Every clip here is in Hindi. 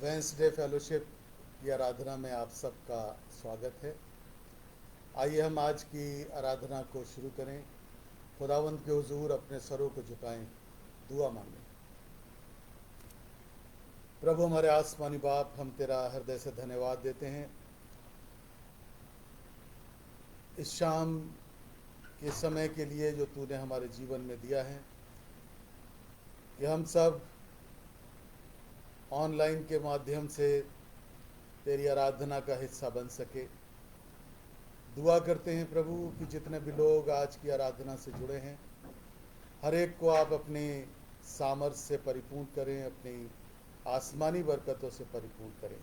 वेंसडे फेलोशिप की आराधना में आप सबका स्वागत है। आइए हम आज की आराधना को शुरू करें। खुदावंद के हुजूर अपने सरों को झुकाएं, दुआ मांगें। प्रभु हमारे आसमानी बाप, हम तेरा हृदय से धन्यवाद देते हैं इस शाम के समय के लिए जो तूने हमारे जीवन में दिया है, कि हम सब ऑनलाइन के माध्यम से तेरी आराधना का हिस्सा बन सके। दुआ करते हैं प्रभु कि जितने भी लोग आज की आराधना से जुड़े हैं, हर एक को आप अपनी सामर्थ्य से परिपूर्ण करें, अपनी आसमानी बरकतों से परिपूर्ण करें।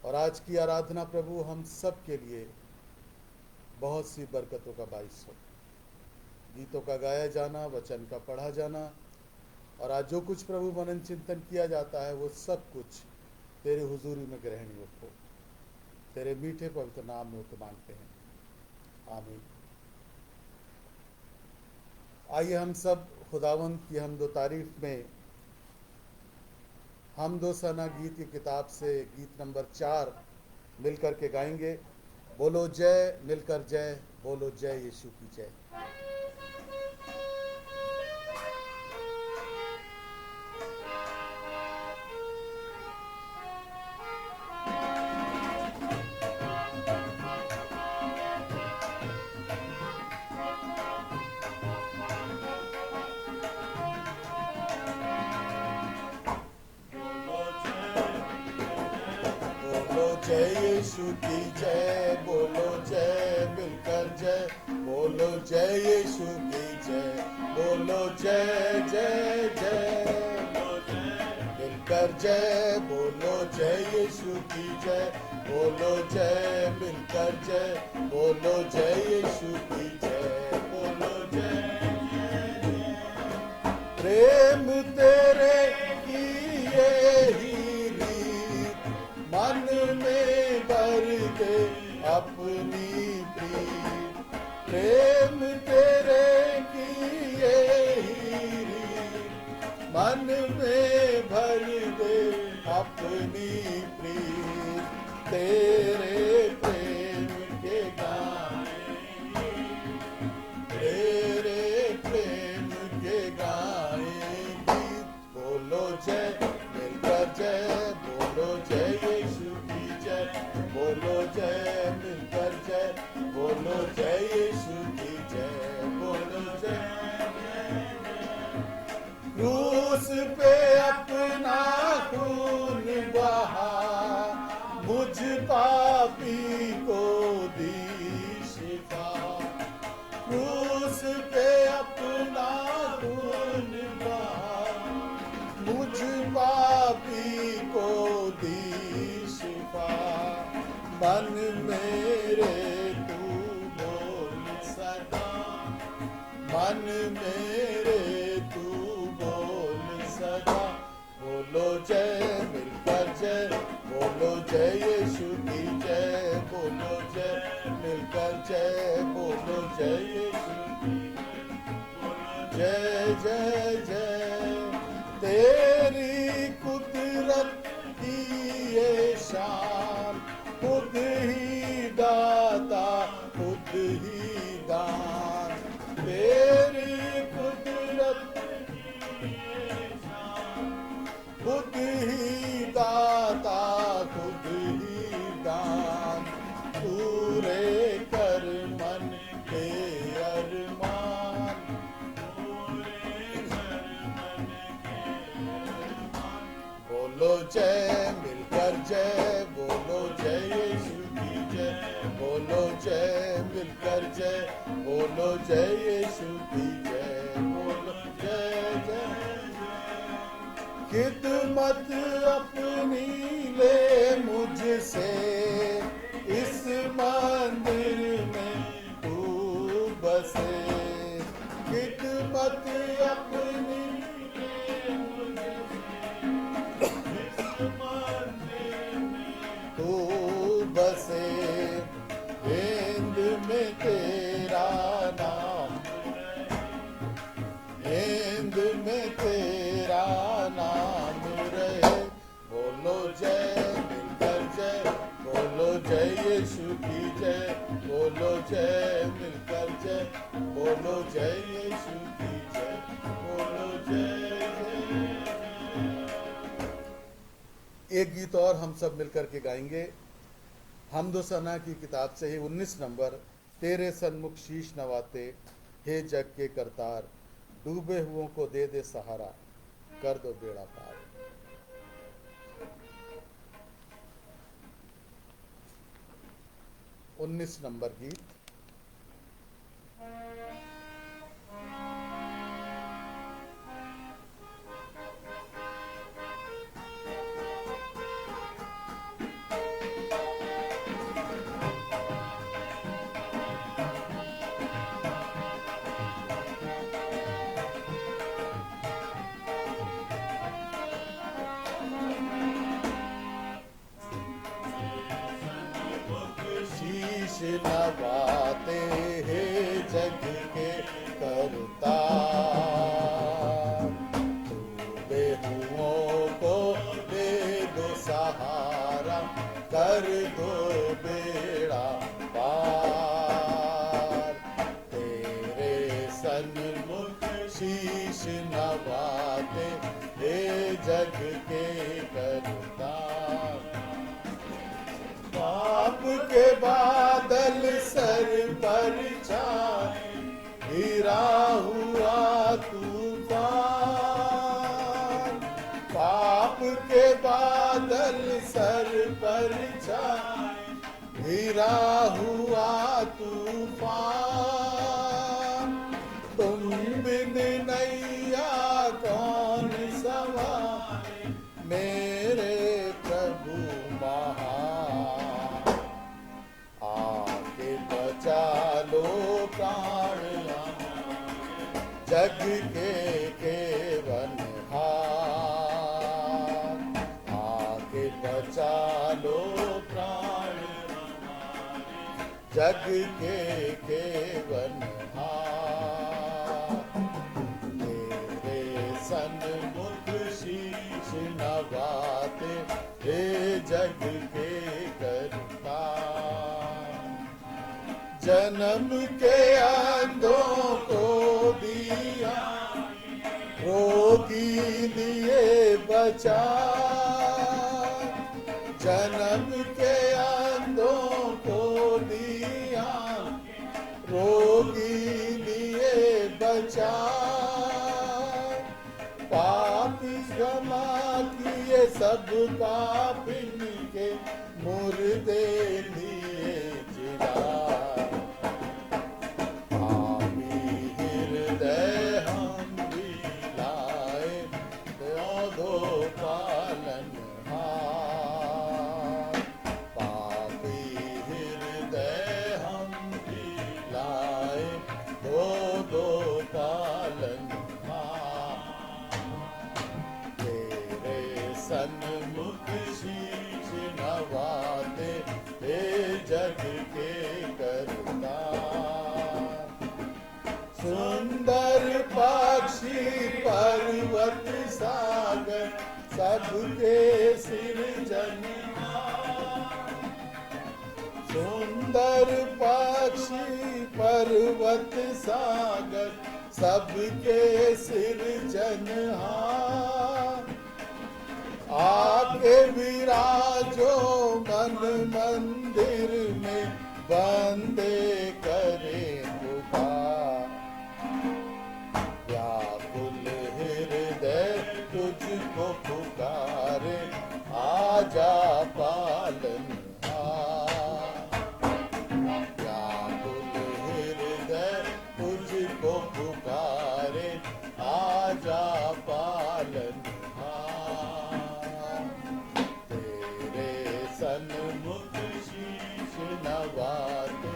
और आज की आराधना प्रभु हम सब के लिए बहुत सी बरकतों का बाइस हो। गीतों का गाया जाना, वचन का पढ़ा जाना, और आज जो कुछ प्रभु मनन चिंतन किया जाता है वो सब कुछ तेरे हुजूरी में ग्रहणीय हो। तेरे मीठे पवित्र नाम में तो मांगते हैं, आमीन। आइए हम सब खुदावंद की हमदो तारीफ में हमदो सना गीत की किताब से गीत नंबर 4 मिलकर के गाएंगे। बोलो जय, मिलकर जय, बोलो जय यीशु की जय। जय यीशु की जय, बोलो जय, मिलकर जय, बोलो जय यीशु की जय, बोलो जय जय जय, मिलकर जय, बोलो जय यीशु की जय, बोलो जय, मिलकर जय, बोलो जय यीशु की जय, बोलो जय प्रेम तेरे की यही मन में भर दे अपनी प्रीत, प्रेम तेरे की यही मन में भर दे अपनी प्रीत, तेरे प्रेम के गाने, तेरे प्रेम के गाए गीत। बोलो जय, मिलकर जय, बोलो जय यीशु की जय, बोलो जय, मिलकर जय, बोलो जय यीशु की जय, बोलो जय। क्रूस पे अपना खून बहा, मुझ पापी को दी शिफा, क्रूस पे अपना खून बहा, मुझ पापी को दी शिफा, मन मेरे तू बोल सदा, मन मेरे तू बोल सदा। बोलो जय, मिलकर जय, बोलो जय यीशु की जय, बोलो जय, मिलकर जय, बोलो जय यीशु की जय जय जय। तेरी कुदरत की ये शान, खुद ही दाता, खुद ही दान, तेरी कुदरत की ये शान, खुद ही दाता, खुद ही दान, पूरे कर मन के अरमान, बोलो जय, मिलकर जय, बोलो जय यीशु की जय, बोलो जय, मिलकर जय, बोलो जय यीशु की जय, बोलो जय जय जय। खिदमत अपनी ले मुझसे, इस मंदिर में तू बसे, खिदमत अपनी बसे, हिंद में तेरा नाम, हिंद में तेरा नाम रहे। जय मिलकर जय बोलो, जय यीशु की जय बोलो, जय जय। एक गीत और हम सब मिलकर के गाएंगे, हमदोसना की किताब से ही 19 नंबर। तेरे सन्मुख शीश नवाते, हे जग के करतार, डूबे हुओं को दे दे सहारा, कर दो बेड़ा पार। 19 नंबर गीत। शीश नवाते हे जग के करतार, डूबे हुओं को दे दो सहारा, कर दो बेड़ा पार। तेरे सन्मुख शीश नवाते हे जग के करतार, पाप के बादल सर पर छाए, गिरा हुआ तूफान। पाप के बादल सर पर छाए, गिरा हुआ तूफान। तुम बिन नैया कौन सवारे, मेरे प्रभु महान। आके बचा लो प्राण जग के केवनहार, आके बचा लो प्राण जग के केवनहार। तेरे सन्मुख शीश नवाते हे जग के करतार, जन्म के अंधों को दिया, रोगी लिए बचा। जन्म के अंधों को दिया, रोगी लिए बचा। पाप क्षमा किए सब पापिन के, मुर्दे लिए जिला। पापी हृदय हम भी लाए, दो पालनहार। पापी हृदय हम भी लाए, दो पालनहार। तेरे सन्मुख शीश नवाते हे जग के करतार। सुंदर पक्षी पर्वत सागर, सबके सृजनहार। सुंदर पक्षी पर्वत सागर, सबके सृजनहार। आके विराजो मन मंदिर में, बंदे करे पुकार। व्याकुल हृदय तुझको पुकारे, आजा पालनहार। व्याकुल हृदय तुझको पुकारे, आजा पालनहार। तेरे सन्मुख शीश नवाते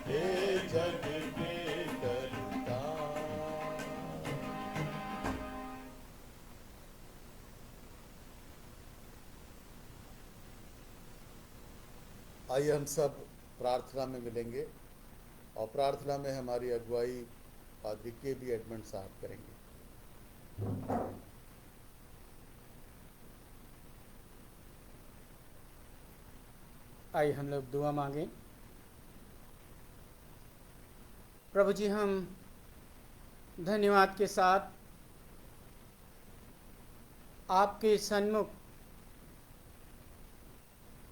हे जग के करतार। आइए हम सब प्रार्थना में मिलेंगे, और प्रार्थना में हमारी अगुवाई पादरी के बी एडमंड साहब करेंगे। आइए हम लोग दुआ मांगें। प्रभु जी, हम धन्यवाद के साथ आपके सन्मुख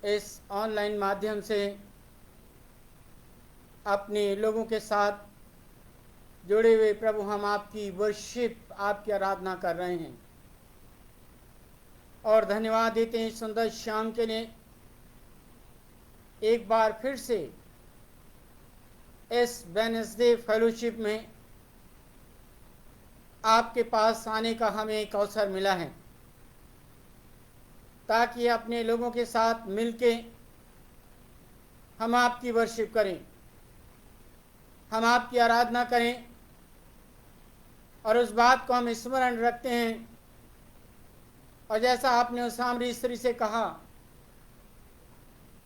इस ऑनलाइन माध्यम से अपने लोगों के साथ जुड़े हुए प्रभु हम आपकी वर्शिप, आपकी आराधना कर रहे हैं और धन्यवाद देते हैं सुंदर शाम के लिए। एक बार फिर से इस वेडनेसडे फेलोशिप में आपके पास आने का हमें एक अवसर मिला है ताकि अपने लोगों के साथ मिलके हम आपकी वर्शिप करें, हम आपकी आराधना करें और उस बात को हम स्मरण रखते हैं। और जैसा आपने उस सामरी स्त्री से कहा,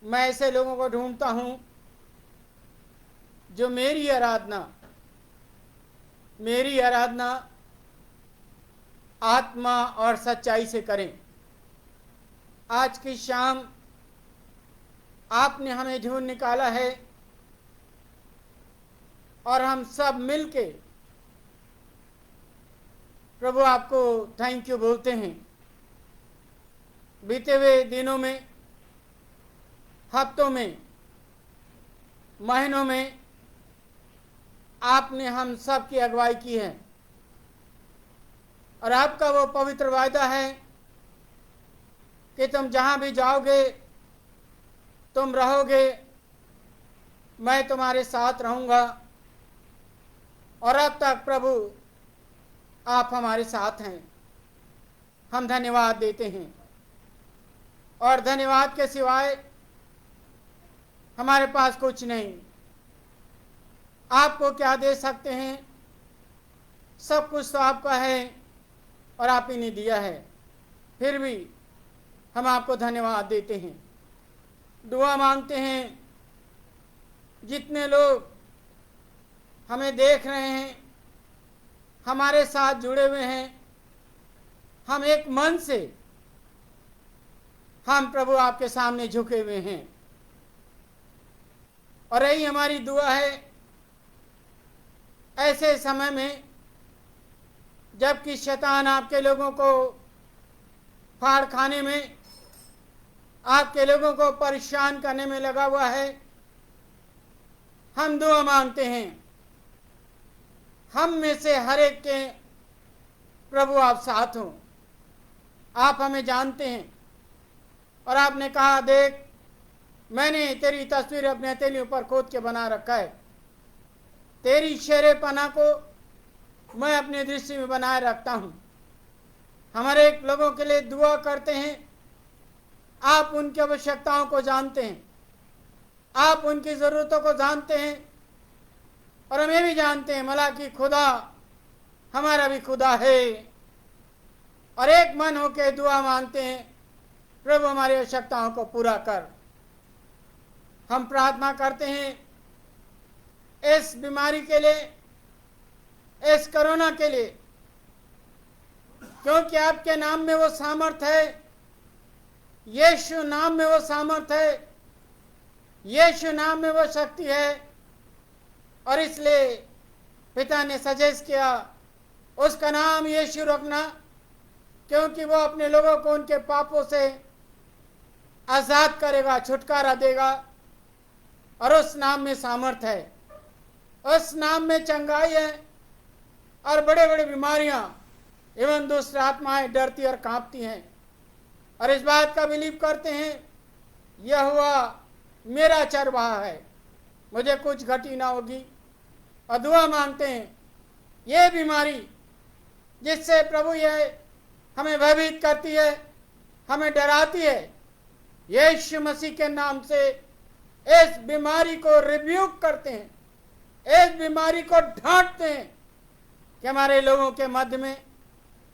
मैं ऐसे लोगों को ढूंढता हूं जो मेरी आराधना आत्मा और सच्चाई से करें। आज की शाम आपने हमें ढूंढ निकाला है और हम सब मिलके प्रभु आपको थैंक यू बोलते हैं। बीते हुए दिनों में, हफ्तों में, महीनों में आपने हम सब की अगुवाई की है और आपका वो पवित्र वायदा है कि तुम जहां भी जाओगे, तुम रहोगे, मैं तुम्हारे साथ रहूंगा। और अब तक प्रभु आप हमारे साथ हैं, हम धन्यवाद देते हैं। और धन्यवाद के सिवाय हमारे पास कुछ नहीं। आपको क्या दे सकते हैं? सब कुछ तो आपका है और आप ही ने दिया है। फिर भी हम आपको धन्यवाद देते हैं, दुआ मांगते हैं। जितने लोग हमें देख रहे हैं, हमारे साथ जुड़े हुए हैं, हम एक मन से हम प्रभु आपके सामने झुके हुए हैं और यही हमारी दुआ है। ऐसे समय में जबकि शैतान आपके लोगों को फाड़ खाने में, आपके लोगों को परेशान करने में लगा हुआ है, हम दुआ मांगते हैं। हम में से हर एक के प्रभु आप साथ हो। आप हमें जानते हैं और आपने कहा, देख मैंने तेरी तस्वीर अपने हथेलियों पर खोद के बना रखा है, तेरी शेरे पना को मैं अपनी दृष्टि में बनाए रखता हूं। हमारे एक लोगों के लिए दुआ करते हैं। आप उनकी आवश्यकताओं को जानते हैं, आप उनकी ज़रूरतों को जानते हैं और हम ये भी जानते हैं मलाकी खुदा हमारा भी खुदा है। और एक मन होकर दुआ मांगते हैं, प्रभु हमारी आवश्यकताओं को पूरा कर। हम प्रार्थना करते हैं इस बीमारी के लिए, इस कोरोना के लिए, क्योंकि आपके नाम में वो सामर्थ्य है, यीशु नाम में वो सामर्थ्य है, यीशु नाम में वो शक्ति है। और इसलिए पिता ने सजेस्ट किया उसका नाम यीशु रखना, क्योंकि वो अपने लोगों को उनके पापों से आज़ाद करेगा, छुटकारा देगा। और उस नाम में सामर्थ्य है, उस नाम में चंगाई है और बड़े बड़े बीमारियां एवं दुष्ट आत्माएं डरती और कांपती हैं और इस बात का बिलीव करते हैं, यहोवा मेरा चरवाहा है, मुझे कुछ घटी ना होगी। और दुआ मांगते हैं ये बीमारी जिससे प्रभु ये हमें भयभीत करती है, हमें डराती है, यीशु मसीह के नाम से इस बीमारी को रिब्यूक करते हैं, इस बीमारी को डांटते हैं कि हमारे लोगों के मध्य में,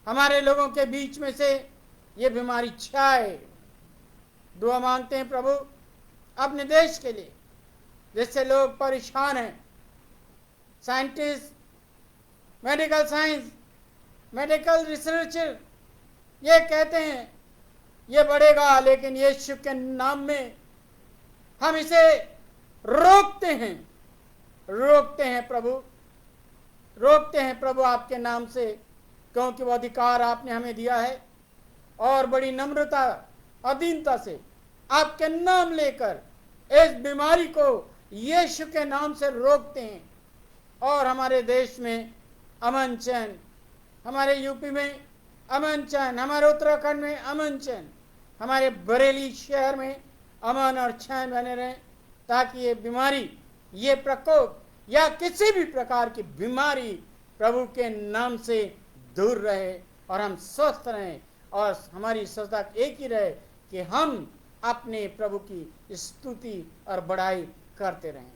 हमारे लोगों के बीच में से ये बीमारी छाए। दुआ मांगते हैं प्रभु अपने देश के लिए, जिससे लोग परेशान हैं। Scientist, medical science, medical researcher ये कहते हैं ये बढ़ेगा, लेकिन यीशु के नाम में हम इसे रोकते हैं प्रभु। रोकते हैं प्रभु आपके नाम से, क्योंकि वो अधिकार आपने हमें दिया है। और बड़ी नम्रता अधीनता से आपके नाम लेकर इस बीमारी को यीशु के नाम से रोकते हैं। और हमारे देश में अमन चैन, हमारे यूपी में अमन चैन, हमारे उत्तराखंड में अमन चैन, हमारे बरेली शहर में अमन और चैन बने रहें, ताकि ये बीमारी, ये प्रकोप या किसी भी प्रकार की बीमारी प्रभु के नाम से दूर रहे और हम स्वस्थ रहें। और हमारी सदा एक ही रहे कि हम अपने प्रभु की स्तुति और बड़ाई करते रहें।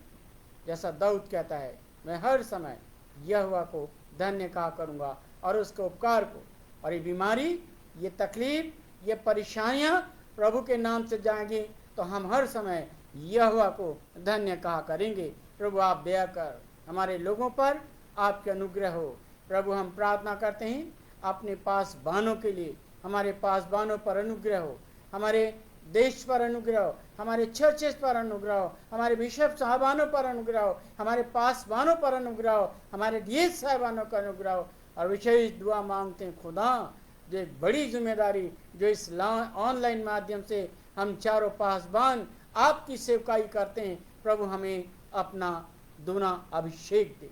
जैसा दाऊद कहता है, मैं हर समय यहोवा को धन्य कहा करूँगा और उसके उपकार को। और ये बीमारी, ये तकलीफ, ये परेशानियाँ प्रभु के नाम से जाएंगी तो हम हर समय यहोवा को धन्य कहा करेंगे। प्रभु आप दया कर हमारे लोगों पर आपके अनुग्रह हो। प्रभु हम प्रार्थना करते हैं अपने पासबानों के लिए, हमारे पासबानों पर अनुग्रह हो, हमारे देश पर अनुग्रह हो, हमारे चर्चेस पर अनुग्रह हो, हमारे बिशप साहबानों पर अनुग्रह हो, हमारे पासबानों पर अनुग्रह हो, हमारे डीएस साहबानों का अनुग्रह हो। और विशेष दुआ मांगते हैं खुदा, जो एक बड़ी जिम्मेदारी जो इस ऑनलाइन माध्यम से हम चारों पासबान आपकी सेवकाई करते हैं, प्रभु हमें अपना दूना अभिषेक दे,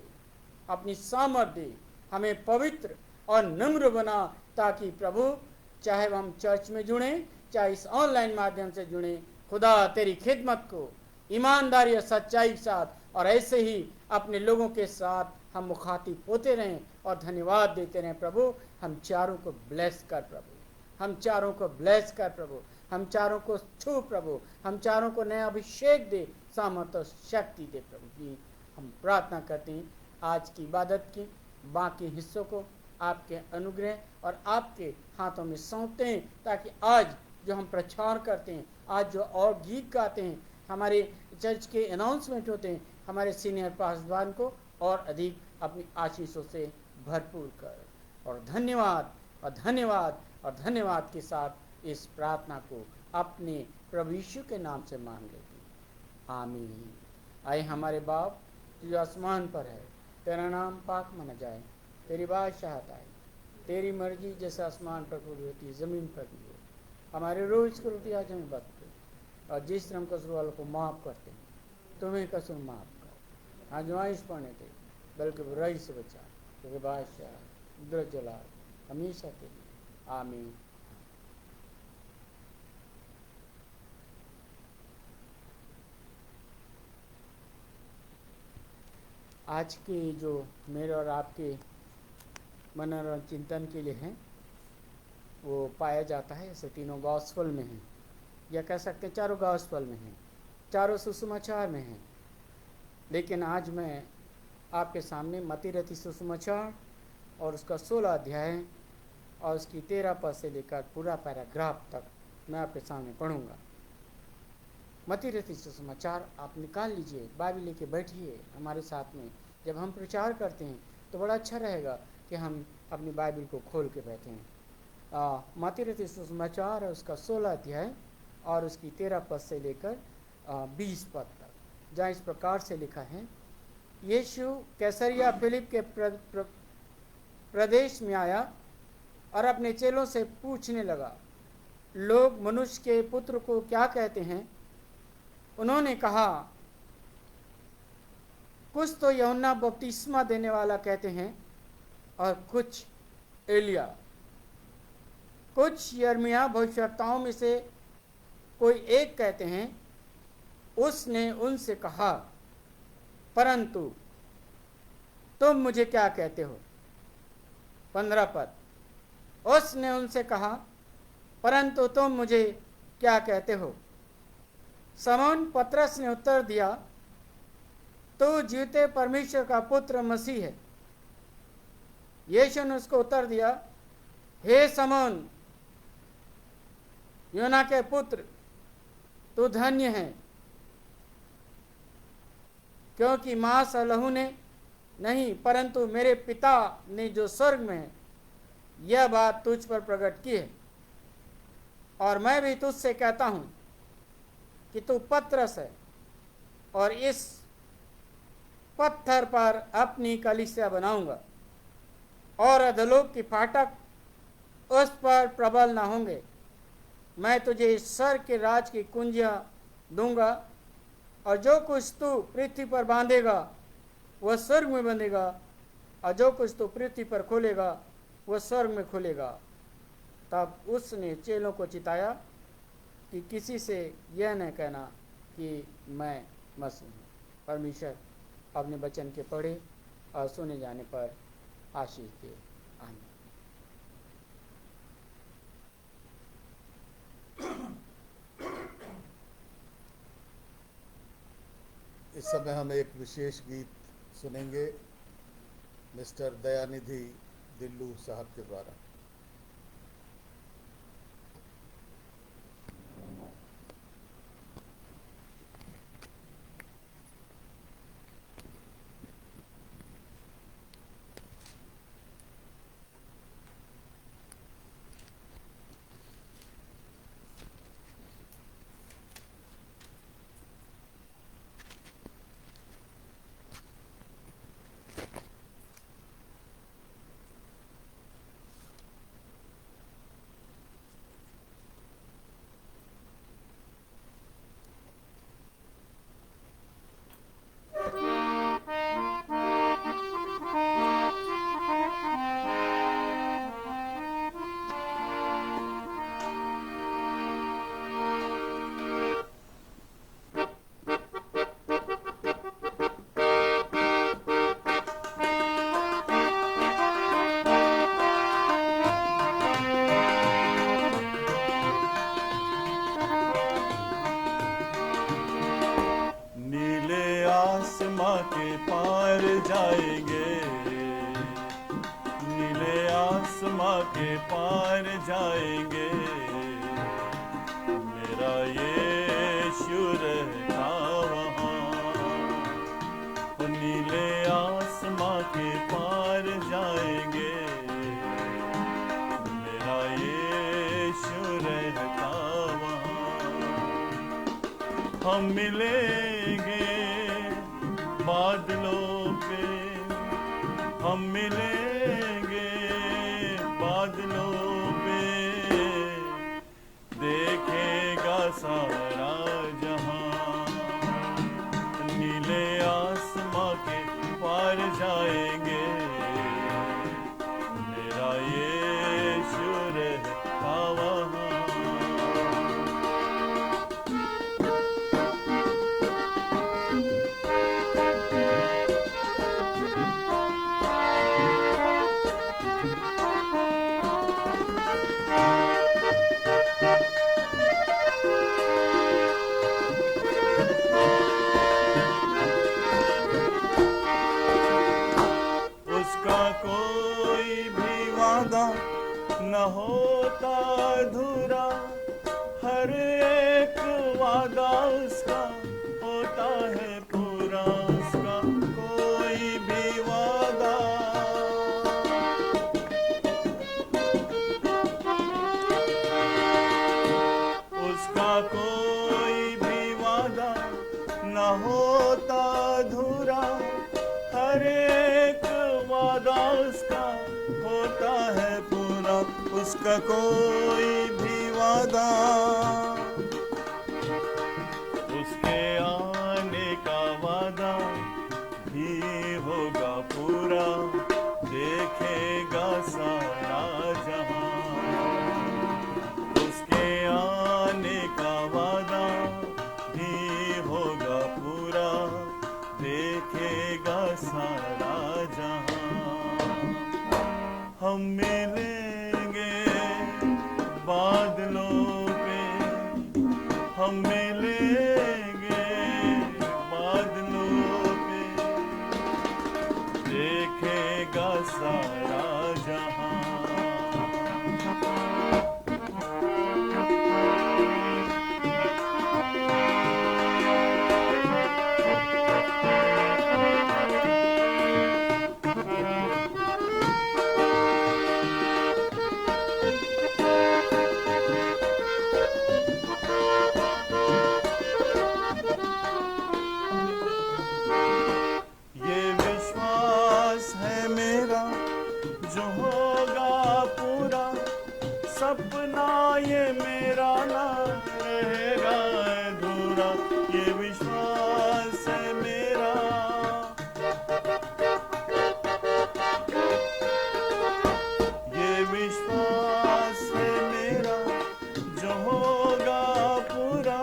अपनी सामर्थ दे, हमें पवित्र और नम्र बना, ताकि प्रभु चाहे हम चर्च में जुड़ें, चाहे इस ऑनलाइन माध्यम से जुड़ें, खुदा तेरी खिदमत को ईमानदारी और सच्चाई के साथ और ऐसे ही अपने लोगों के साथ हम मुखातिब होते रहें और धन्यवाद देते रहें। प्रभु हम चारों को ब्लेस कर प्रभु, हम चारों को ब्लेस कर प्रभु, हम चारों को छू प्रभु, हम चारों को नया अभिषेक दे, सामर्थ और शक्ति दे प्रभु जी। हम प्रार्थना करते हैं आज की इबादत की बाकी हिस्सों को आपके अनुग्रह और आपके हाथों में सौंपते हैं, ताकि आज जो हम प्रचार करते हैं, आज जो और गीत गाते हैं, हमारे चर्च के अनाउंसमेंट होते हैं, हमारे सीनियर पासबान को और अधिक अपनी आशीषों से भरपूर कर। और धन्यवाद और धन्यवाद और धन्यवाद के साथ इस प्रार्थना को अपने प्रभु यीशु के नाम से मांग लेते हैं, आमीन। आए हमारे बाप जो आसमान पर है, तेरा नाम पाक माना जाए, तेरी बादशाहत आए, तेरी मर्जी जैसे आसमान पर पूरी होती है ज़मीन पर भी हो। हमारे रोज़ की रोटी आज हमें बख्श, और जिस तरह हम कसूर वालों को माफ़ करते हैं, तुम्हें कसूर माफ़ कर। आजमाइश पड़ने दे, बल्कि बुराई से बचा, क्योंकि बादशाह दर जलाल हमेशा के लिए, आमीन। आज के जो मेरे और आपके मनोरंजन चिंतन के लिए हैं, वो पाया जाता है ऐसे तीनों गॉस्पेल में हैं, या कह सकते हैं चारों गॉस्पेल में हैं, चारों सुसमाचार में हैं। लेकिन आज मैं आपके सामने मत्ती रचित सुसमाचार और उसका 16 अध्याय और उसकी 13 पद से लेकर पूरा पैराग्राफ तक मैं आपके सामने पढ़ूंगा। मत्ती रचित सुसमाचार आप निकाल लीजिए, बाइबल लेके बैठिए हमारे साथ में। जब हम प्रचार करते हैं तो बड़ा अच्छा रहेगा कि हम अपनी बाइबल को खोल के बैठे हैं। मत्ती रचित सुसमाचार है उसका 16 अध्याय और उसकी 13 पद से लेकर 20 पद तक, जहाँ इस प्रकार से लिखा है, यीशु कैसरिया फिलिप के प्रदेश में आया और अपने चेलों से पूछने लगा, लोग मनुष्य के पुत्र को क्या कहते हैं? उन्होंने कहा, कुछ तो यूहन्ना बपतिस्मा देने वाला कहते हैं और कुछ एलिया, कुछ यिर्मयाह भविष्यवक्ताओं में से कोई एक कहते हैं। उसने उनसे कहा, परंतु तुम मुझे क्या कहते हो? 15 पद। उसने उनसे कहा, परंतु तुम मुझे क्या कहते हो? समौन पतरस ने उत्तर दिया, तू जीते परमेश्वर का पुत्र मसीह है। यीशु ने उसको उत्तर दिया, हे समौन योना के पुत्र, तू धन्य है, क्योंकि मांस और लहू ने नहीं, परंतु मेरे पिता ने जो स्वर्ग में है यह बात तुझ पर प्रकट की है। और मैं भी तुझसे कहता हूं कि तू पतरस है, और इस पत्थर पर अपनी कलीसिया बनाऊंगा, और अधोलोक की फाटक उस पर प्रबल न होंगे। मैं तुझे ईश्वर के राज की कुंजियां दूंगा, और जो कुछ तू पृथ्वी पर बांधेगा वह स्वर्ग में बंधेगा, और जो कुछ तू पृथ्वी पर खोलेगा वह स्वर्ग में खुलेगा। तब उसने चेलों को चिताया कि किसी से यह न कहना कि मैं मसीह हूँ। परमेश्वर अपने वचन के पढ़े और सुने जाने पर आशीष दे। आमीन। इस समय हम एक विशेष गीत सुनेंगे मिस्टर दयानिधि दिल्लू साहब के द्वारा। के पार जाएंगे, नीले आसमां के पार जाएंगे। मेरा यीशु रहता वहाँ, नीले आसमां के पार जाएंगे। मेरा यीशु रहता वहाँ। हम मिलेंगे बादलों पे, हम मिलेंगे बादलों पे, देखेगा सारा जहां। नीले आसमां के पार जाएंगे, मेरा यीशु रहता वहाँ। कोई भी वादा न होता अधूरा, हर एक वादा उसका होता है पूरा। उसका कोई भी वादा, उसका कोई भी वादा न होता अधूरा, हर एक वादा उसका होता है पूरा। उसका कोई भी वादा, उसके आने का वादा भी होगा पूरा, देखेगा सारा जहां। उसके आने का वादा भी होगा पूरा, देखेगा सारा जहां। हम मिलेंगे बादलों पे, हम मिलेंगे बादलों पे, देखेगा सारा जहां। ये मेरा ना रहेगा अधूरा, ये विश्वास है मेरा। ये विश्वास है मेरा जो होगा पूरा,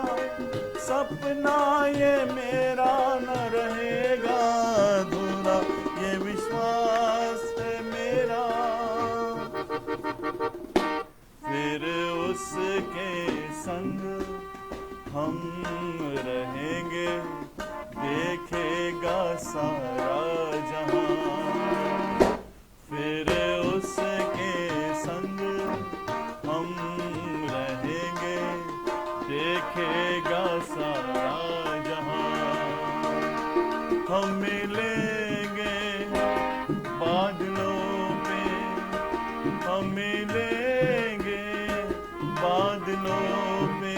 सपना ये मेरा न रहेगा अधूरा, ये विश्वास है मेरा। फिर उसके संग हम रहेंगे, देखेगा सारा जहां। फिर उसके संग हम रहेंगे, देखेगा सारा जहां। हम मिलेंगे बादलों पे, हम मिलेंगे बादलों पे,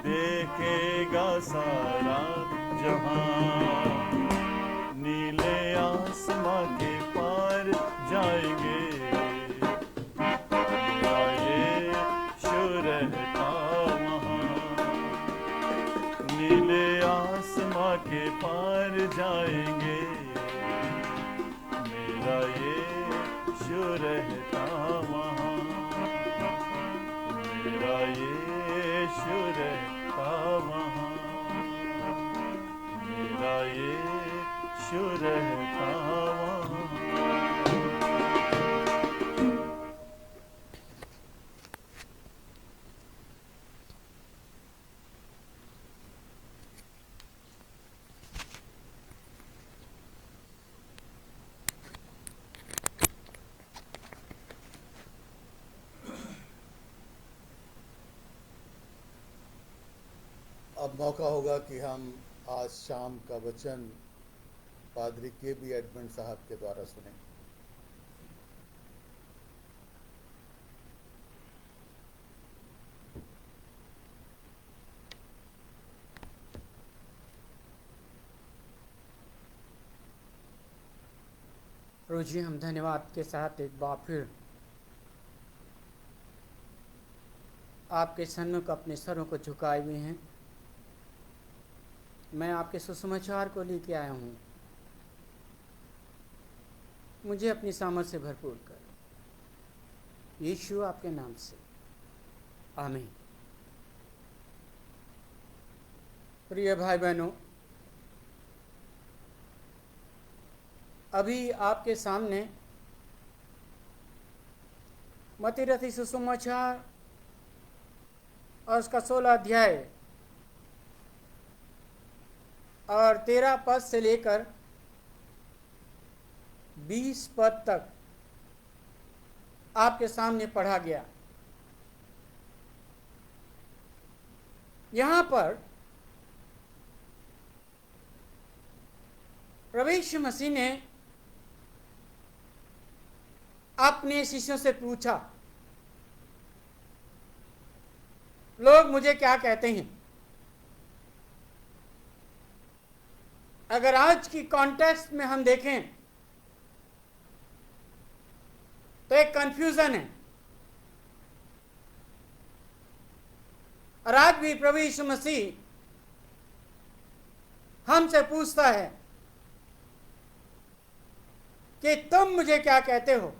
देखेगा सारा जहां। नीले आसमां के पार जाएंगे, रहता वहाँ। नीले आसमां के पार जाएंगे, मेरा यीशु रहता वहाँ। मेरा यीशु रहता वहाँ, मेरा यीशु रहता वहाँ। अब मौका होगा कि हम आज शाम का वचन पादरी के बी एडमंड साहब के द्वारा सुने। प्रभु जी, हम धन्यवाद के साथ एक बार फिर आपके सन्मुख अपने सरों को झुकाए हुए हैं। मैं आपके सुसमाचार को लेके आया हूँ, मुझे अपनी सामर्थ से भरपूर कर। यीशु आपके नाम से, आमीन। प्रिय भाई बहनों, अभी आपके सामने मत्ती रचित सुसमाचार और उसका 16 अध्याय और 13 पद से लेकर 20 पद तक आपके सामने पढ़ा गया। यहाँ पर प्रभु यीशु मसीह ने अपने शिष्यों से पूछा, लोग मुझे क्या कहते हैं? अगर आज की कॉन्टेक्स्ट में हम देखें तो एक कंफ्यूजन है। और आज भी प्रभु यीशु मसीह हमसे पूछता है कि तुम मुझे क्या कहते हो,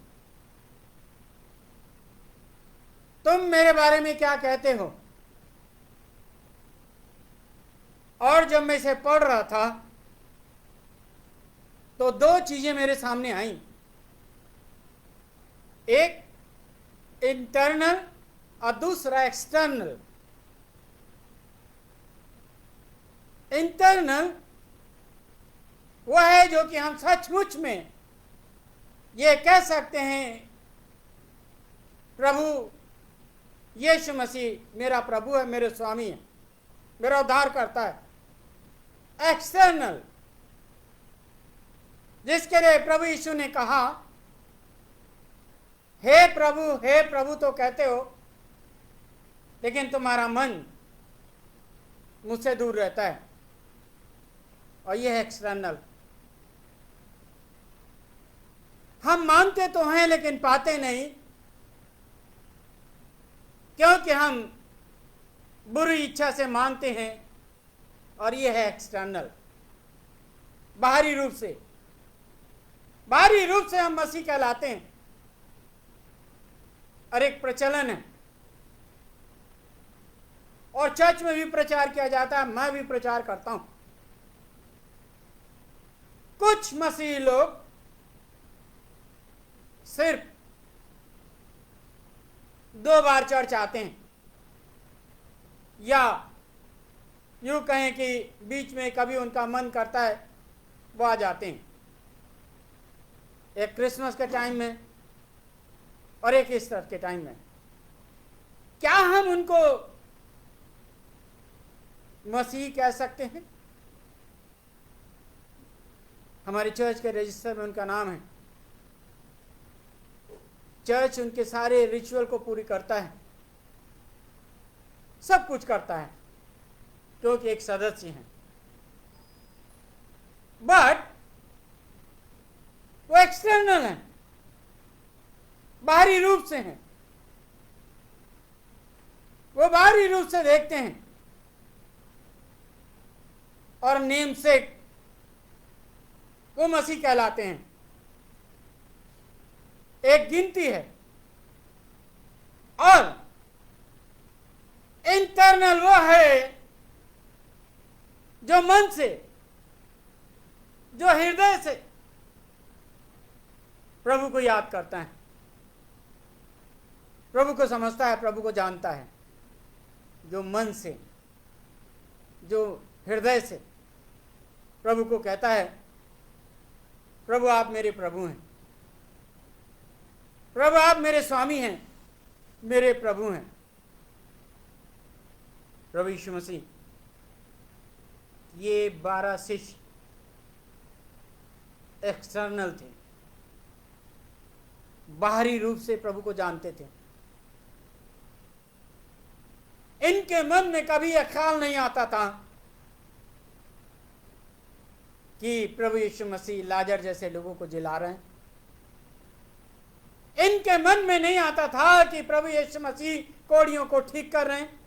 तुम मेरे बारे में क्या कहते हो। और जब मैं इसे पढ़ रहा था तो दो चीजें मेरे सामने आई, एक इंटरनल और दूसरा एक्सटर्नल। इंटरनल वो है जो कि हम सचमुच में ये कह सकते हैं, प्रभु यीशु मसीह मेरा प्रभु है, मेरे स्वामी है, मेरा उद्धार करता है। एक्सटर्नल, जिसके लिए प्रभु यीशु ने कहा, हे प्रभु तो कहते हो, लेकिन तुम्हारा मन मुझसे दूर रहता है। और यह है एक्सटर्नल। हम मानते तो हैं लेकिन पाते नहीं। क्योंकि हम बुरी इच्छा से मानते हैं, और यह है एक्सटर्नल, बाहरी रूप से। बाहरी रूप से हम मसीह कहलाते हैं, और एक प्रचलन है, और चर्च में भी प्रचार किया जाता है, मैं भी प्रचार करता हूं। कुछ मसीही लोग सिर्फ 2 बार चर्च आते हैं, या यूं कहें कि बीच में कभी उनका मन करता है वो आ जाते हैं, एक क्रिसमस के टाइम में और एक ईस्टर के टाइम में। क्या हम उनको मसीही कह सकते हैं? हमारे चर्च के रजिस्टर में उनका नाम है। चर्च उनके सारे रिचुअल को पूरी करता है, सब कुछ करता है, क्योंकि एक सदस्य हैं। बट वो एक्सटर्नल हैं, बाहरी रूप से हैं। वो बाहरी रूप से देखते हैं, और नेम से वो मसीह कहलाते हैं। एक गिनती है, और इंटरनल वो है जो मन से, जो हृदय से प्रभु को याद करता है, प्रभु को समझता है, प्रभु को जानता है। जो मन से, जो हृदय से प्रभु को कहता है, प्रभु आप मेरे प्रभु हैं, प्रभु आप मेरे स्वामी हैं, मेरे प्रभु हैं। प्रभु यीशु मसीह, ये 12 शिष्य एक्सटर्नल थे, बाहरी रूप से प्रभु को जानते थे। इनके मन में कभी यह ख्याल नहीं आता था कि प्रभु यीशु मसीह लाजर जैसे लोगों को जिला रहे हैं। इनके मन में नहीं आता था कि प्रभु यीशु मसीह कोढ़ियों को ठीक कर रहे हैं,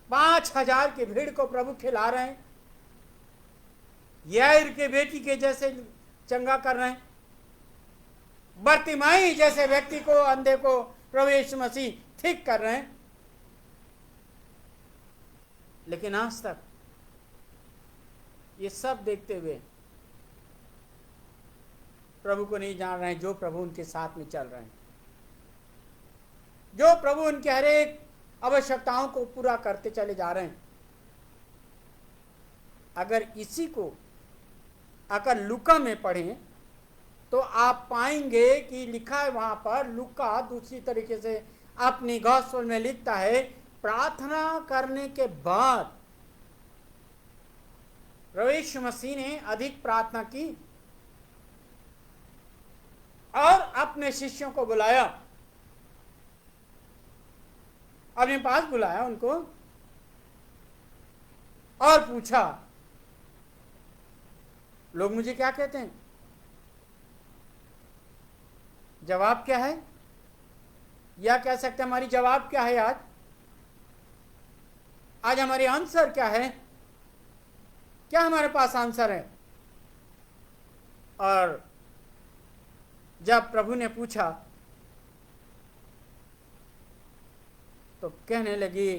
5000 की भीड़ को प्रभु खिला रहे हैं, याईर के बेटी के जैसे चंगा कर रहे हैं, बर्तिमाई जैसे व्यक्ति को, अंधे को प्रभु यीशु मसीह ठीक कर रहे हैं। लेकिन आज तक ये सब देखते हुए प्रभु को नहीं जान रहे हैं, जो प्रभु उनके साथ में चल रहे हैं, जो प्रभु उनके हर एक आवश्यकताओं को पूरा करते चले जा रहे हैं। अगर इसी को अगर लूका में पढ़ें तो आप पाएंगे कि लिखा है वहां पर, लूका दूसरी तरीके से अपनी गॉस्पेल में लिखता है, प्रार्थना करने के बाद प्रभु यीशु मसीह ने अधिक प्रार्थना की और अपने शिष्यों को बुलाया, अपने पास बुलाया उनको और पूछा, लोग मुझे क्या कहते हैं? जवाब क्या है? या कह सकते हैं हमारी जवाब क्या है? आज हमारी आंसर क्या है? क्या हमारे पास आंसर है? और जब प्रभु ने पूछा तो कहने लगी,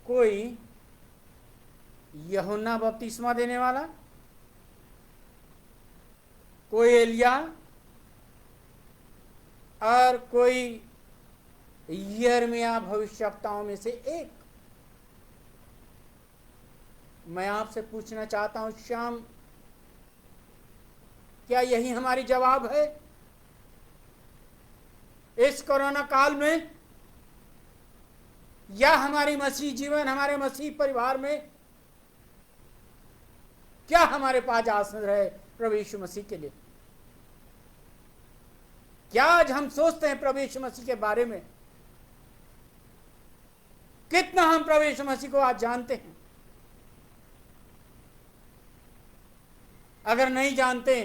कोई यूहन्ना बपतिस्मा देने वाला, कोई एलिया, और कोई यिर्मयाह भविष्यवक्ताओं में से एक। मैं आपसे पूछना चाहता हूं शाम, क्या यही हमारी जवाब है इस कोरोना काल में? या हमारी मसीह जीवन, हमारे मसीह परिवार में क्या हमारे पास आंसर है प्रभु यीशु मसीह के लिए? क्या आज हम सोचते हैं प्रभु यीशु मसीह के बारे में? कितना हम प्रभु यीशु मसीह को आज जानते हैं? अगर नहीं जानते,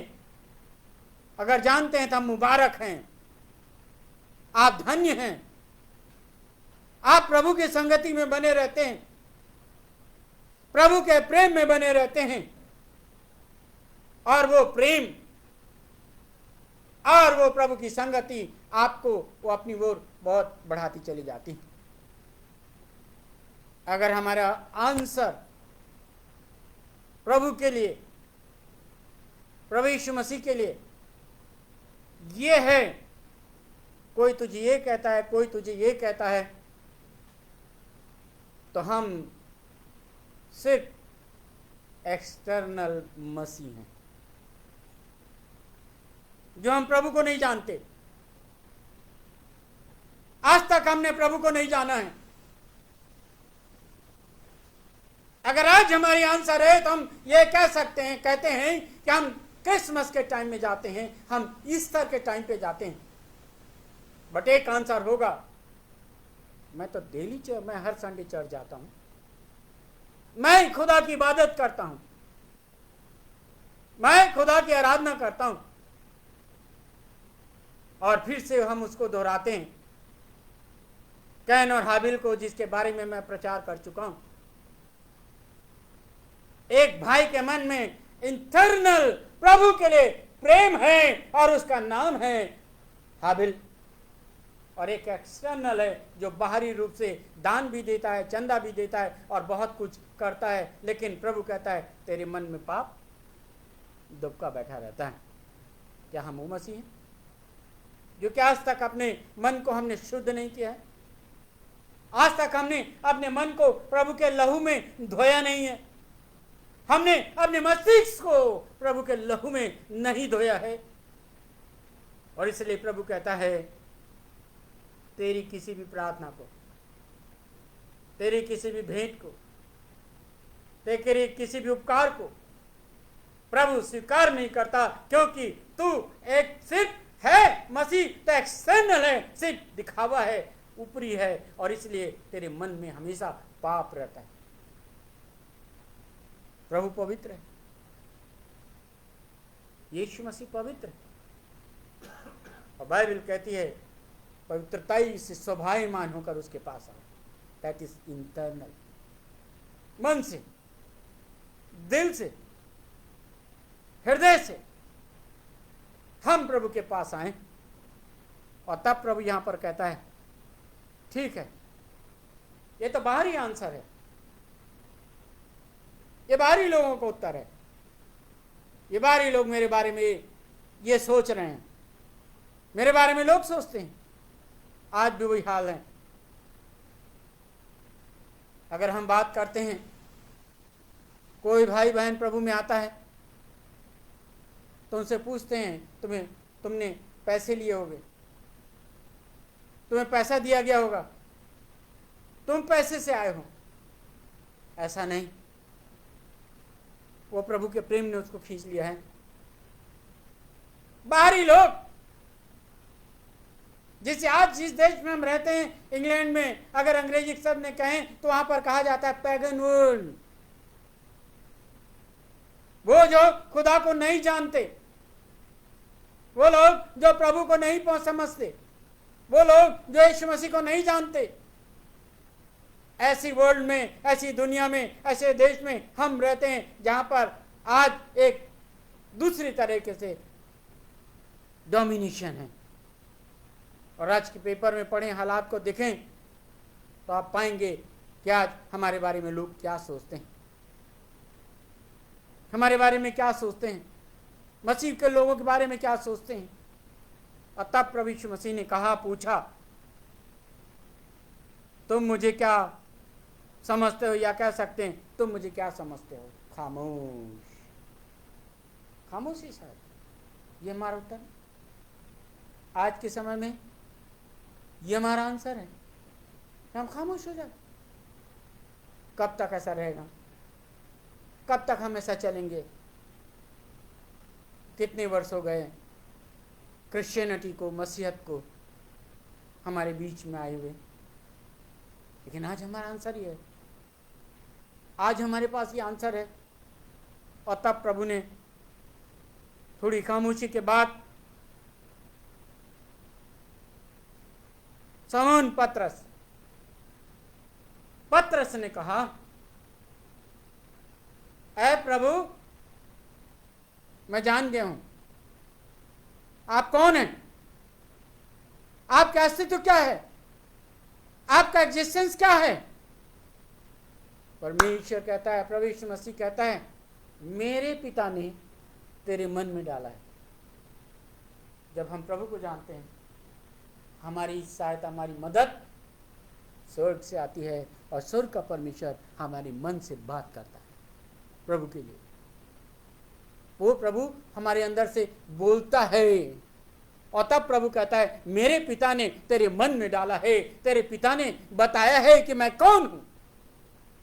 अगर जानते हैं तो हम मुबारक हैं, आप धन्य हैं। आप प्रभु की संगति में बने रहते हैं, प्रभु के प्रेम में बने रहते हैं, और वो प्रेम और वो प्रभु की संगति आपको वो अपनी ओर बहुत बढ़ाती चली जाती है। अगर हमारा आंसर प्रभु के लिए, प्रभु यीशु मसीह के लिए ये है, कोई तुझे ये कहता है, कोई तुझे ये कहता है, तो हम सिर्फ एक्सटर्नल मसीह हैं, जो हम प्रभु को नहीं जानते। आज तक हमने प्रभु को नहीं जाना है। अगर आज हमारी आंसर है तो हम ये कह सकते हैं, कहते हैं कि हम क्रिसमस के टाइम में जाते हैं, हम ईस्टर के टाइम पे जाते हैं। बट एक आंसर होगा, मैं तो डेली चर्च, मैं हर संडे चर्च जाता हूं, मैं खुदा की इबादत करता हूं, मैं खुदा की आराधना करता हूं। और फिर से हम उसको दोहराते हैं, कैन और हाबिल को, जिसके बारे में मैं प्रचार कर चुका हूं। एक भाई के मन में इंटरनल प्रभु के लिए प्रेम है और उसका नाम है हाबिल, और एक एक्सटर्नल है जो बाहरी रूप से दान भी देता है, चंदा भी देता है और बहुत कुछ करता है, लेकिन प्रभु कहता है तेरे मन में पाप दुबका बैठा रहता है। क्या हम वो मसीह हैं जो कि आज तक अपने मन को हमने शुद्ध नहीं किया है? आज तक हमने अपने मन को प्रभु के लहू में धोया नहीं है, हमने अपने मस्तिष्क को प्रभु के लहू में नहीं धोया है। और इसलिए प्रभु कहता है तेरी किसी भी प्रार्थना को, तेरी किसी भी भेंट को, तेरे किसी भी उपकार को प्रभु स्वीकार नहीं करता, क्योंकि तू एक सिर्फ है मसीह, तो एक्सटर्नल है, सिर्फ दिखावा है, ऊपरी है, और इसलिए तेरे मन में हमेशा पाप रहता है। प्रभु पवित्र है, यीशु मसीह पवित्र है, और बाइबल कहती है पवित्रताई से स्वाभाविमान होकर उसके पास आओ। दैट इज इंटरनल, मन से, दिल से, हृदय से हम प्रभु के पास आए। और तब प्रभु यहां पर कहता है ठीक है, ये तो बाहरी आंसर है, ये बाहरी लोगों का उत्तर है, ये बाहरी लोग मेरे बारे में ये सोच रहे हैं, मेरे बारे में लोग सोचते हैं। आज भी वही हाल है। अगर हम बात करते हैं, कोई भाई बहन प्रभु में आता है तो उनसे पूछते हैं तुमने पैसे लिए होंगे, तुम्हें पैसा दिया गया होगा, तुम पैसे से आए हो। ऐसा नहीं, वो प्रभु के प्रेम ने उसको खींच लिया है। बाहरी लोग, जिसे आज जिस देश में हम रहते हैं, इंग्लैंड में, अगर अंग्रेजी शब्द में कहें तो वहां पर कहा जाता है पैगन वर्ल्ड। वो जो खुदा को नहीं जानते, वो लोग जो प्रभु को नहीं समझते, वो लोग जो यीशु मसीह को नहीं जानते, ऐसी वर्ल्ड में, ऐसी दुनिया में, ऐसे देश में हम रहते हैं जहां पर आज एक दूसरी तरीके से डोमिनेशन है। और आज के पेपर में पढ़े हालात को देखें तो आप पाएंगे कि आज हमारे बारे में लोग क्या सोचते हैं, हमारे बारे में क्या सोचते हैं, मसीह के लोगों के बारे में क्या सोचते हैं। और तब प्रभु यीशु मसीह ने कहा, पूछा, तुम मुझे क्या समझते हो, या कह सकते हैं तुम मुझे क्या समझते हो? खामोश, खामोशी। शायद ये हमारा उत्तर है आज के समय में, ये हमारा आंसर है, हम खामोश हो जाए। कब तक ऐसा रहेगा? कब तक हम ऐसा चलेंगे? कितने वर्ष हो गए क्रिश्चियनिटी को, मसीहत को हमारे बीच में आए हुए, लेकिन आज हमारा आंसर ये है, आज हमारे पास ये आंसर है। और तब प्रभु ने थोड़ी खामोशी के बाद शमौन पतरस ने कहा, ऐ प्रभु, मैं जान गया हूं आप कौन हैं, आपका अस्तित्व क्या है, आपका एग्जिस्टेंस क्या है। परमेश्वर कहता है, प्रभु यीशु मसीह कहता है, मेरे पिता ने तेरे मन में डाला है। जब हम प्रभु को जानते हैं, हमारी सहायता, हमारी मदद स्वर्ग से आती है और स्वर्ग का परमेश्वर हमारे मन से बात करता है प्रभु के लिए। वो प्रभु हमारे अंदर से बोलता है और तब प्रभु कहता है, मेरे पिता ने तेरे मन में डाला है, तेरे पिता ने बताया है कि मैं कौन हूं।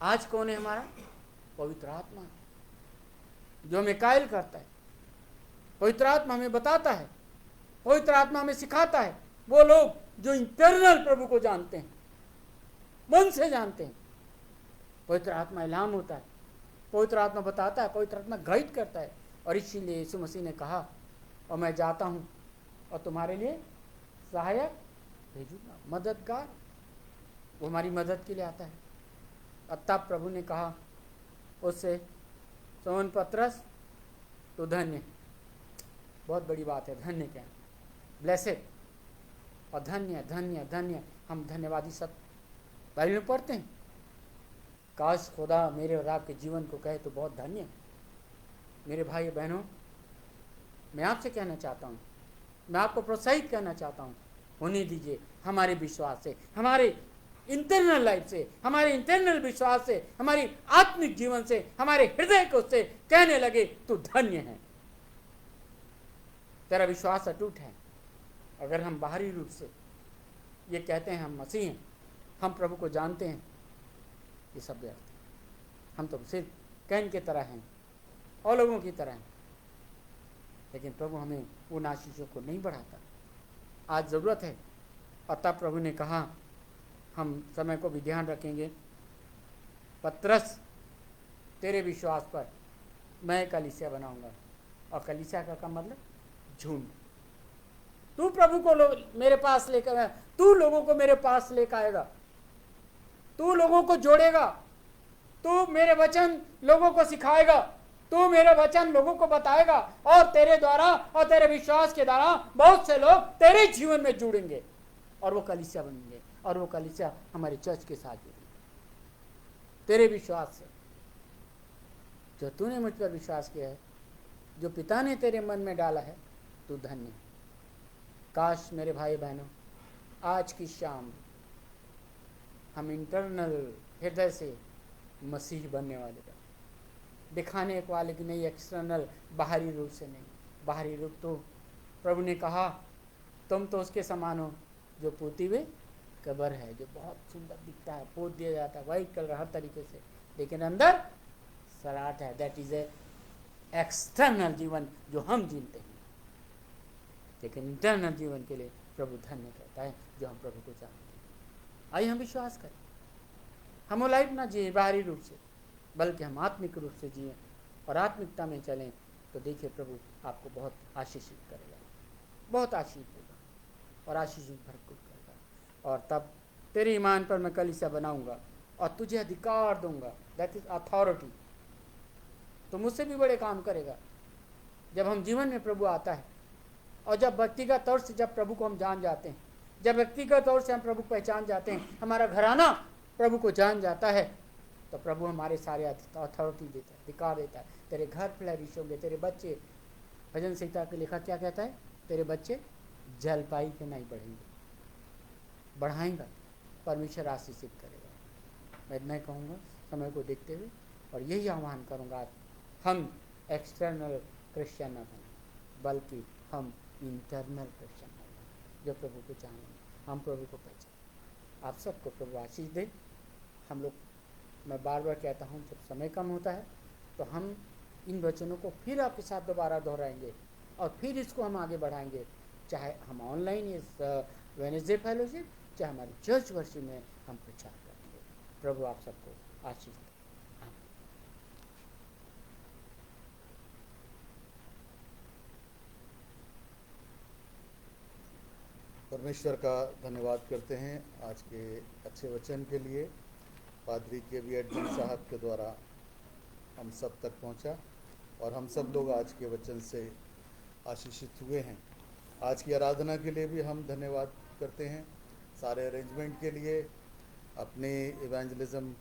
आज कौन है हमारा? पवित्र आत्मा, जो हमें कायल करता है। पवित्र आत्मा हमें बताता है, पवित्र आत्मा हमें सिखाता है। वो लोग जो इंटरनल प्रभु को जानते हैं, मन से जानते हैं, पवित्र आत्मा इल्हाम होता है, पवित्र आत्मा बताता है, पवित्र आत्मा गाइड करता है। और इसीलिए यीशु मसीह ने कहा, और मैं जाता हूं और तुम्हारे लिए सहायक भेजूंगा, मददगार। वो हमारी मदद के लिए आता है। और तब प्रभु ने कहा उससे, शमौन पतरस, तो धन्य, बहुत बड़ी बात है, धन्य क्या है, ब्लेसेड। और धन्य धन्य धन्य, हम धन्यवादी सब बाइबल में पढ़ते हैं। काश खुदा मेरे और आपके जीवन को कहे तो बहुत धन्य। मेरे भाई बहनों, मैं आपसे कहना चाहता हूँ, मैं आपको प्रोत्साहित करना चाहता हूँ, होने दीजिए हमारे विश्वास से, हमारे इंटरनल लाइफ से, हमारे इंटरनल विश्वास से, हमारी आत्मिक जीवन से, हमारे हृदय को से कहने लगे तू धन्य है, तेरा विश्वास अटूट है। अगर हम बाहरी रूप से ये कहते हैं हम मसीह हैं, हम प्रभु को जानते हैं, ये सब व्यर्थ है। हम तो सिर्फ कैन की तरह हैं और लोगों की तरह हैं, लेकिन प्रभु हमें उन आशीषों को नहीं बढ़ाता। आज ज़रूरत है। और तब प्रभु ने कहा, हम समय को भी ध्यान रखेंगे, पतरस, तेरे विश्वास पर मैं कलीसिया बनाऊंगा। और कलीसिया का मतलब झुंड। तू प्रभु को मेरे पास लेकर, तू लोगों को मेरे पास लेकर आएगा, तू लोगों को जोड़ेगा, तू मेरे वचन लोगों को सिखाएगा, तू मेरे वचन लोगों को बताएगा, और तेरे द्वारा और तेरे विश्वास के द्वारा बहुत से लोग तेरे जीवन में जुड़ेंगे और वो कलीसिया बनेंगे, और वो कलीसिया हमारे चर्च के साथ जुड़ेंगे तेरे विश्वास से। जो तूने मुझ पर विश्वास किया है, जो पिता ने तेरे मन में डाला है, तू धन्य है। काश मेरे भाई बहनों, आज की शाम हम इंटरनल हृदय से मसीह बनने वाले बने, दिखाने वाले की नहीं, एक्सटर्नल बाहरी रूप से नहीं। बाहरी रूप तो प्रभु ने कहा, तुम तो उसके समान हो जो पोती हुए कब्र है, जो बहुत सुंदर दिखता है, पोत दिया जाता है वाइट कलर हर तरीके से, लेकिन अंदर सराहट है। दैट इज ए एक्सटर्नल जीवन जो हम जीते हैं, लेकिन इंटरनल जीवन के लिए प्रभु धन्य कहता है जो हम प्रभु को जानते हैं। आइए हम विश्वास करें, हम वो लाइफ ना जिए बाहरी रूप से, बल्कि हम आत्मिक रूप से जिए और आत्मिकता में चलें, तो देखिए प्रभु आपको बहुत आशीषित करेगा, बहुत आशीष देगा और आशीषित भरपूर करेगा। और तब तेरे ईमान पर मैं कलीसिया बनाऊंगा और तुझे अधिकार दूंगा, दैट इज अथॉरिटी। तो मुझसे भी बड़े काम करेगा। जब हम जीवन में प्रभु आता है और जब व्यक्तिगत तौर से जब प्रभु को हम जान जाते हैं, जब व्यक्तिगत तौर से हम प्रभु को पहचान जाते हैं, हमारा घराना प्रभु को जान जाता है, तो प्रभु हमारे सारे अथॉरिटी देता है, अधिकार देता है। तेरे घर फ्लरिश होंगे, तेरे बच्चे, भजन संहिता के लेखक क्या कहता है, तेरे बच्चे जलपाई के नहीं बढ़ेंगे, बढ़ाएंगा, परमेश्वर आशीषित करेगा। मैं इतना कहूँगा समय को देखते हुए, और यही आह्वान करूँगा, हम एक्सटर्नल क्रिश्चियन न बने, बल्कि हम इंटरनल क्रिश्चियन बने, जो प्रभु को जानें, हम प्रभु को पहचानें। आप सबको प्रभु आशीष दे। हम लोग, मैं बार बार कहता हूँ, जब समय कम होता है तो हम इन वचनों को फिर आपके साथ दोबारा दोहराएंगे और फिर इसको हम आगे बढ़ाएंगे, चाहे हम ऑनलाइन इस वेडनेसडे फेलोशिप, चाहे हमारी चर्च वर्षी में हम प्रचार करेंगे। प्रभु आप सबको आशीष दे। परमेश्वर का धन्यवाद करते हैं आज के अच्छे वचन के लिए। पादरी के भी एडमिन साहब के द्वारा हम सब तक पहुंचा और हम सब लोग आज के वचन से आशीषित हुए हैं। आज की आराधना के लिए भी हम धन्यवाद करते हैं, सारे अरेंजमेंट के लिए, अपने इवेंजलिज्म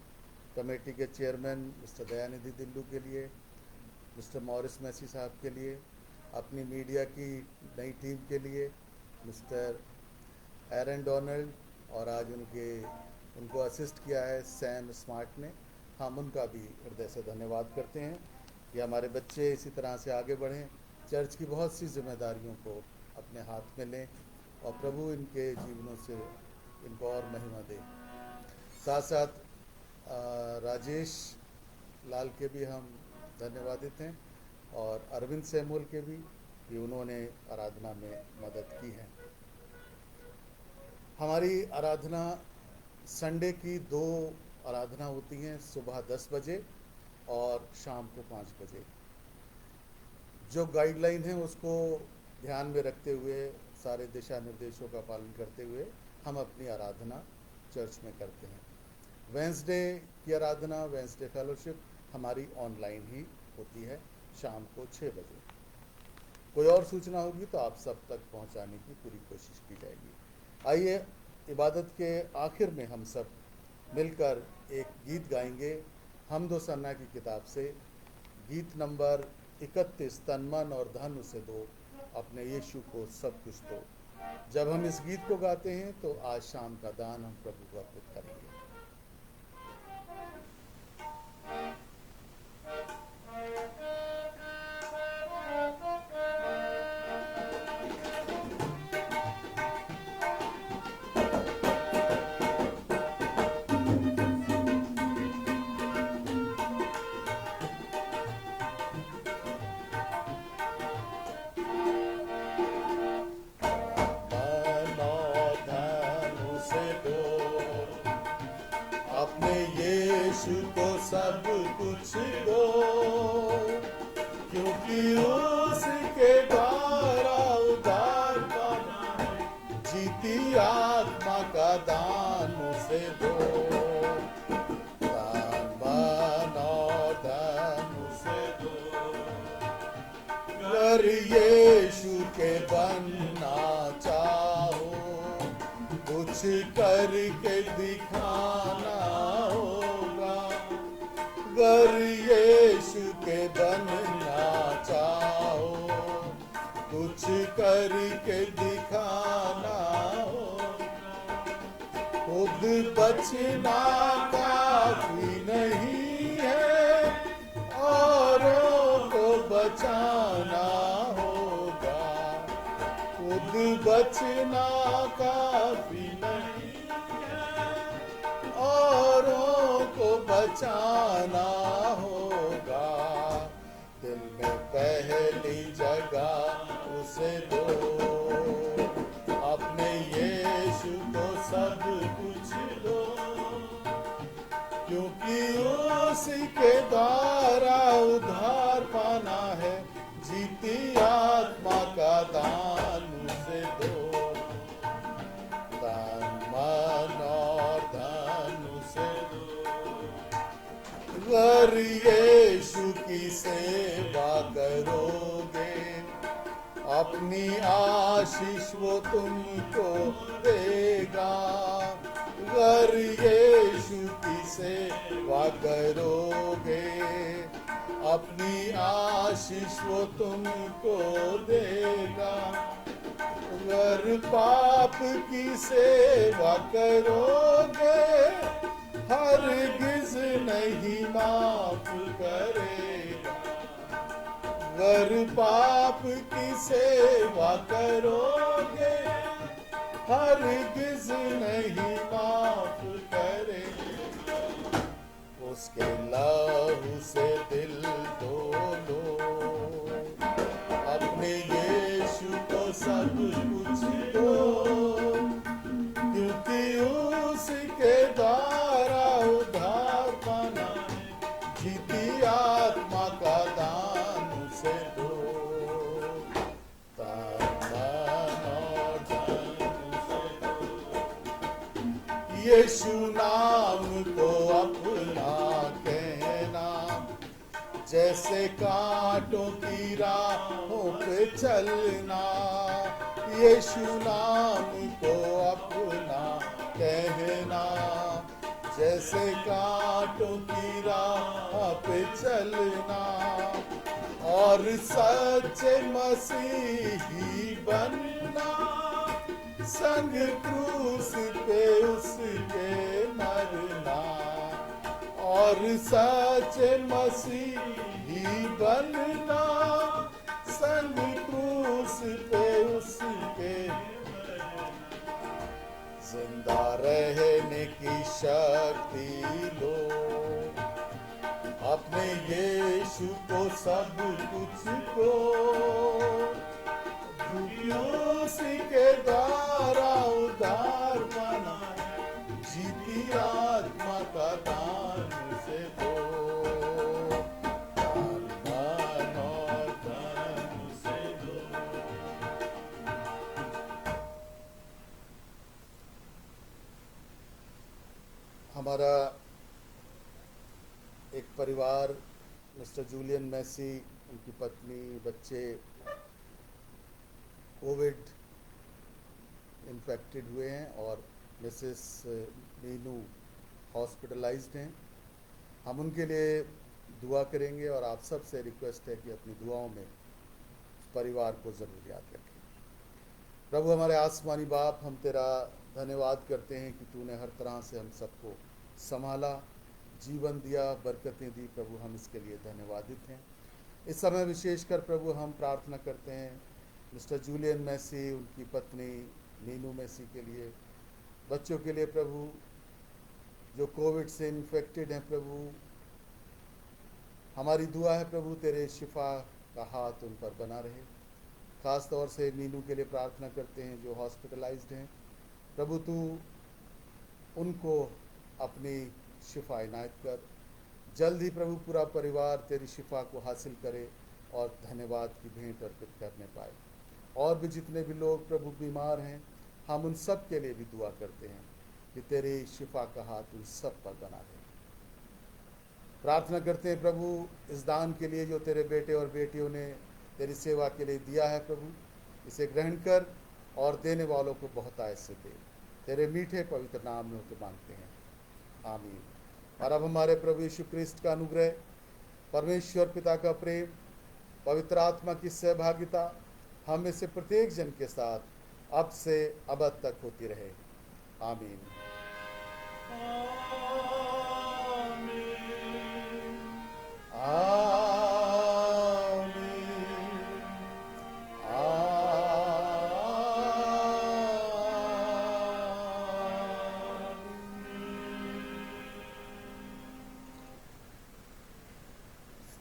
कमेटी के चेयरमैन मिस्टर दयानिधि दिल्लू के लिए, मिस्टर मॉरिस मैसी साहब के लिए, अपनी मीडिया की नई टीम के लिए मिस्टर एरन डोनाल्ड, और आज उनको असिस्ट किया है सैम स्मार्ट ने। हम उनका भी हृदय से धन्यवाद करते हैं कि हमारे बच्चे इसी तरह से आगे बढ़ें, चर्च की बहुत सी जिम्मेदारियों को अपने हाथ में लें और प्रभु इनके जीवनों से इनको और महिमा दे। साथ साथ राजेश लाल के भी हम धन्यवादित हैं और अरविंद सैमुअल के भी कि उन्होंने आराधना में मदद की है। हमारी आराधना संडे की 2 आराधना होती हैं, सुबह 10 बजे और शाम को 5 बजे। जो गाइडलाइन है उसको ध्यान में रखते हुए, सारे दिशा निर्देशों का पालन करते हुए हम अपनी आराधना चर्च में करते हैं। वेंसडे की आराधना, वेंसडे फेलोशिप हमारी ऑनलाइन ही होती है शाम को 6 बजे। कोई और सूचना होगी तो आप सब तक पहुंचाने की पूरी कोशिश की जाएगी। आइए इबादत के आखिर में हम सब मिलकर एक गीत गाएंगे हमदो सन्ना की किताब से, गीत नंबर 31, तन मन और धन उसे दो, अपने यीशु को सब कुछ दो। जब हम इस गीत को गाते हैं तो आज शाम का दान हम प्रभु को अर्पित करेंगे। सब कुछ दो, क्योंकि उसके द्वारा उद्धार पाना है, जीती आत्मा का दान उसे दो। दान मन और धन उसे दो। अगर यीशु के बनना चाहो, कुछ करके दिखाना अगर यीशु के बनना चाहो, कुछ करके दिखाना हो, खुद बचना काफी नहीं है, औरों को बचाना होगा। खुद बचना काफी नहीं है, औरों को बचाना होगा। दिल में पहली जगह उसे दो, अपने यीशु को सब कुछ दो, क्योंकि उसी के द्वारा उद्धार पाना है, जीती आत्मा का दान उसे दो। दान मन और धन उसे दो। अगर यीशु की सेवा करोगे, अपनी आशीष वो तुमको देगा। अगर यीशु की सेवा करोगे, अपनी आशीष वो तुमको देगा। अगर पाप की सेवा करोगे, हरगिज नहीं माफ करेगा। अगर पाप की सेवा करोगे, हरगिज नहीं माफ करेगा। उसके लहू से दिल धो लो, अपने यीशु को सब कुछ दो, क्योंकि उसके द्वारा उद्धार पाना है, जीती आत्मा का दान उसे दो। दान और धन यीशु नाम को अपना कहना, जैसे कांटों की राहों पे चलना। यीशु नाम को अपना कहना, जैसे कांटों की राह पे चलना, और सच्चे मसीही बनना, संग क्रूस पे उसके मरना, और सच्चे मसीही बनना, संग क्रूस पे उसके जिंदा रहने की शक्ति लो, अपने यीशु को सब कुछ को, उसी के द्वारा उद्धार पाना, जीती आत्मा का दान से दो, दान और दान से दो। हमारा एक परिवार, मिस्टर जूलियन मैसी, उनकी पत्नी, बच्चे कोविड इन्फेक्टेड हुए हैं और मिसेस नीनू हॉस्पिटलाइज्ड हैं। हम उनके लिए दुआ करेंगे और आप सब से रिक्वेस्ट है कि अपनी दुआओं में परिवार को ज़रूर याद रखें। प्रभु हमारे आसमानी बाप, हम तेरा धन्यवाद करते हैं कि तूने हर तरह से हम सबको संभाला, जीवन दिया, बरकतें दी। प्रभु हम इसके लिए धन्यवादित हैं। इस समय विशेषकर प्रभु हम प्रार्थना करते हैं मिस्टर जूलियन मैसी, उनकी पत्नी नीनू मैसी के लिए, बच्चों के लिए प्रभु जो कोविड से इन्फेक्टेड हैं। प्रभु हमारी दुआ है प्रभु तेरे शिफा का हाथ उन पर बना रहे। ख़ास तौर से नीनू के लिए प्रार्थना करते हैं जो हॉस्पिटलाइज्ड हैं। प्रभु तू उनको अपनी शिफा इनायत कर। जल्द ही प्रभु पूरा परिवार तेरी शिफा को हासिल करे और धन्यवाद की भेंट अर्पित करने पाए। और भी जितने भी लोग प्रभु बीमार हैं, हम उन सब के लिए भी दुआ करते हैं कि तेरी शिफा का हाथ उन सब पर बना रहे। प्रार्थना करते हैं प्रभु इस दान के लिए जो तेरे बेटे और बेटियों ने तेरी सेवा के लिए दिया है। प्रभु इसे ग्रहण कर और देने वालों को बहुत आयत दे। तेरे मीठे पवित्र नाम में होते मांगते हैं, आमीन। और अब हमारे प्रभु यीशु क्रिस्ट का अनुग्रह, परमेश्वर पिता का प्रेम, पवित्र आत्मा की सहभागिता हम में से प्रत्येक जन के साथ अब से अब तक होती रहे, आमीन।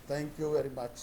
Thank you very much.